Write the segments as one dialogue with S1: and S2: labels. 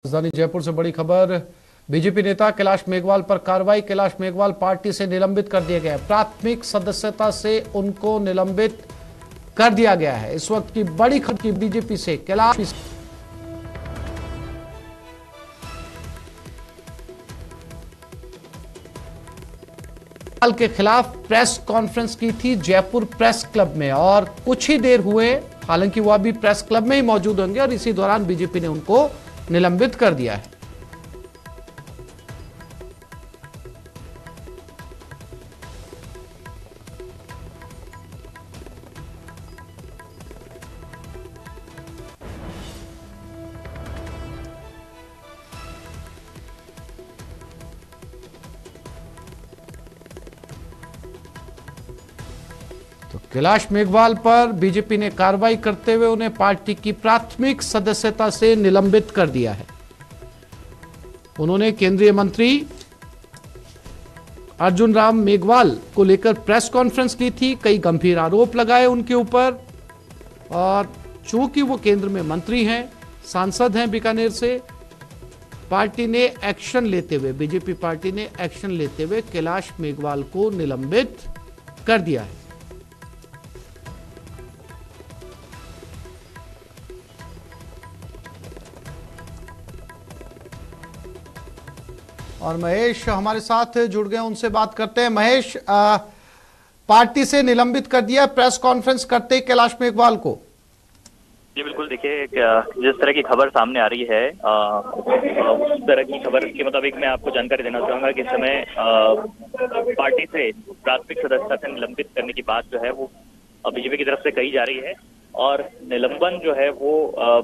S1: राजधानी जयपुर से बड़ी खबर। बीजेपी नेता कैलाश मेघवाल पर कार्रवाई। कैलाश मेघवाल पार्टी से निलंबित कर दिए गए। प्राथमिक सदस्यता से उनको निलंबित कर दिया गया है। इस वक्त की बड़ी खबर की बीजेपी से कैलाश के खिलाफ प्रेस कॉन्फ्रेंस की थी जयपुर प्रेस क्लब में और कुछ ही देर हुए, हालांकि वो अभी प्रेस क्लब में ही मौजूद होंगे और इसी दौरान बीजेपी ने उनको निलंबित कर दिया है। तो कैलाश मेघवाल पर बीजेपी ने कार्रवाई करते हुए उन्हें पार्टी की प्राथमिक सदस्यता से निलंबित कर दिया है। उन्होंने केंद्रीय मंत्री अर्जुन राम मेघवाल को लेकर प्रेस कॉन्फ्रेंस की थी। कई गंभीर आरोप लगाए उनके ऊपर और चूंकि वो केंद्र में मंत्री हैं, सांसद हैं बीकानेर से, पार्टी ने एक्शन लेते हुए, बीजेपी पार्टी ने एक्शन लेते हुए कैलाश मेघवाल को निलंबित कर दिया है। और महेश हमारे साथ जुड़ गए, उनसे बात करते हैं। महेश, पार्टी से निलंबित कर दिया प्रेस कॉन्फ्रेंस करते ही कैलाश मेघवाल को।
S2: जी बिल्कुल, देखिए जिस तरह की खबर सामने आ रही है उस तरह की खबर के मुताबिक मैं आपको जानकारी देना चाहूंगा कि इस समय पार्टी से प्राथमिक सदस्यता से निलंबित करने की बात जो है वो बीजेपी की तरफ से कही जा रही है और निलंबन जो है वो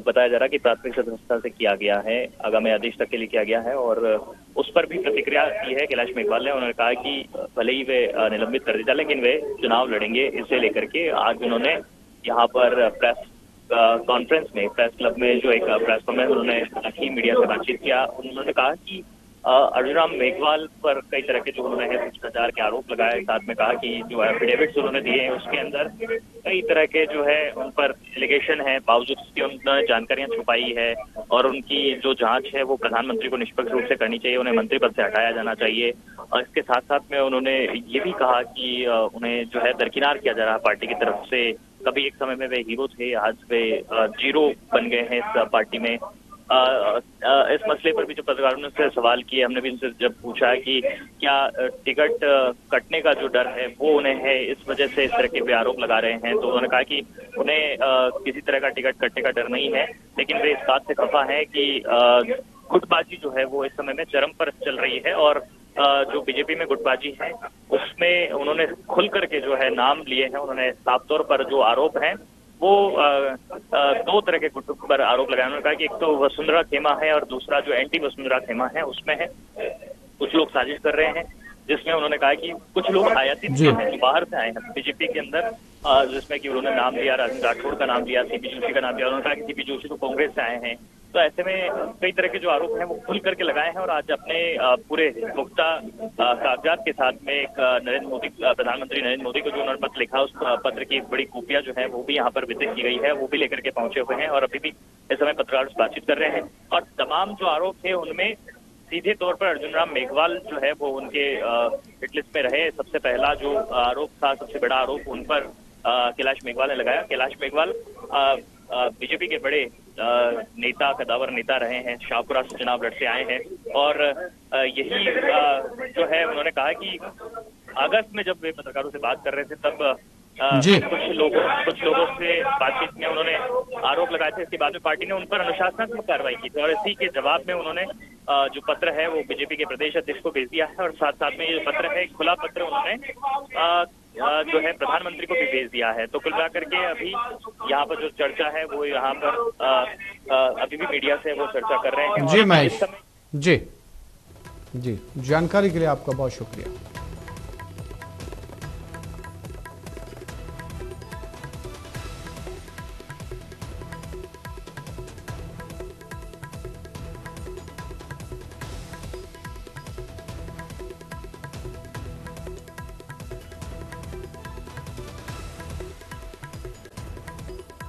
S2: बताया जा रहा है कि प्राथमिक सदस्यता से किया गया है, आगामी आदेश तक के लिए किया गया है। और उस पर भी प्रतिक्रिया दी है कैलाश मेघवाल ने। उन्होंने कहा कि भले ही वे निलंबित कर दिया लेकिन वे चुनाव लड़ेंगे। इसे लेकर के आज उन्होंने यहाँ पर प्रेस कॉन्फ्रेंस में, प्रेस क्लब में जो एक प्रेस कॉन्फ्रेंस उन्होंने रखी, मीडिया से बातचीत किया। उन्होंने कहा कि अर्जुन राम मेघवाल पर कई तरह के जो उन्होंने भ्रष्टाचार के आरोप लगाए, साथ में कहा कि जो एफिडेविट्स उन्होंने दिए हैं उसके अंदर कई तरह के जो है उन पर एलिगेशन है, बावजूद उसकी उन्होंने जानकारियां छुपाई है और उनकी जो जांच है वो प्रधानमंत्री को निष्पक्ष रूप से करनी चाहिए, उन्हें मंत्री पद से हटाया जाना चाहिए। और इसके साथ साथ में उन्होंने ये भी कहा कि उन्हें जो है दरकिनार किया जा रहा है पार्टी की तरफ से। कभी एक समय में वे हीरो थे, आज वे जीरो बन गए हैं इस पार्टी में। इस मसले पर भी जो पत्रकारों ने उससे सवाल किए, हमने भी उनसे जब पूछा कि क्या टिकट कटने का जो डर है वो उन्हें है, इस वजह से इस तरह के वे आरोप लगा रहे हैं, तो उन्होंने कहा कि उन्हें किसी तरह का टिकट कटने का डर नहीं है, लेकिन वे इस बात से खफा है कि गुटबाजी जो है वो इस समय में चरम पर चल रही है। और जो बीजेपी में गुटबाजी है उसमें उन्होंने खुल करके जो है नाम लिए हैं। उन्होंने साफ तौर पर जो आरोप हैं वो दो तरह के गुटों पर आरोप लगाया। उन्होंने कहा कि एक तो वसुंधरा खेमा है और दूसरा जो एंटी वसुंधरा खेमा है उसमें है कुछ लोग साजिश कर रहे हैं, जिसमें उन्होंने कहा कि कुछ लोग आयातित हैं जो बाहर से आए हैं बीजेपी के अंदर, जिसमें कि उन्होंने नाम लिया, राजेंद्र राठौड़ का नाम लिया, सीपी जोशी का नाम लिया। उन्होंने कहा कि सीपी जोशी तो कांग्रेस से आए हैं। तो ऐसे में कई तरह के जो आरोप हैं वो खुल करके लगाए हैं और आज अपने पूरे पुख्ता कागजात के साथ में एक नरेंद्र मोदी, प्रधानमंत्री नरेंद्र मोदी को जो उन्होंने पत्र लिखा, उस पत्र की एक बड़ी कॉपियां जो है वो भी यहाँ पर वितरित की गई है, वो भी लेकर के पहुंचे हुए हैं और अभी भी इस समय पत्रकारों से बातचीत कर रहे हैं। और तमाम जो आरोप थे उनमें सीधे तौर पर अर्जुन राम मेघवाल जो है वो उनके हिटलिस्ट में रहे। सबसे पहला जो आरोप था, सबसे बड़ा आरोप उन पर कैलाश मेघवाल ने लगाया। कैलाश मेघवाल बीजेपी के बड़े नेता, कदावर नेता रहे हैं, शाहपुरा से चुनाव लड़ते आए हैं और यही जो है उन्होंने कहा कि अगस्त में जब वे पत्रकारों से बात कर रहे थे तब कुछ लोगों से बातचीत में उन्होंने आरोप लगाए थे। इसके बाद में पार्टी ने उन पर अनुशासनात्मक कार्रवाई की थी और इसी के जवाब में उन्होंने जो पत्र है वो बीजेपी के प्रदेश अध्यक्ष को भेज दिया है और साथ साथ में ये पत्र है, खुला पत्र उन्होंने जो है प्रधानमंत्री को भी भेज दिया है। तो कुल मिलाकर के अभी यहाँ पर जो चर्चा है वो यहाँ पर अभी भी मीडिया से वो चर्चा कर रहे हैं।
S1: जी महेश, जी जानकारी के लिए आपका बहुत शुक्रिया।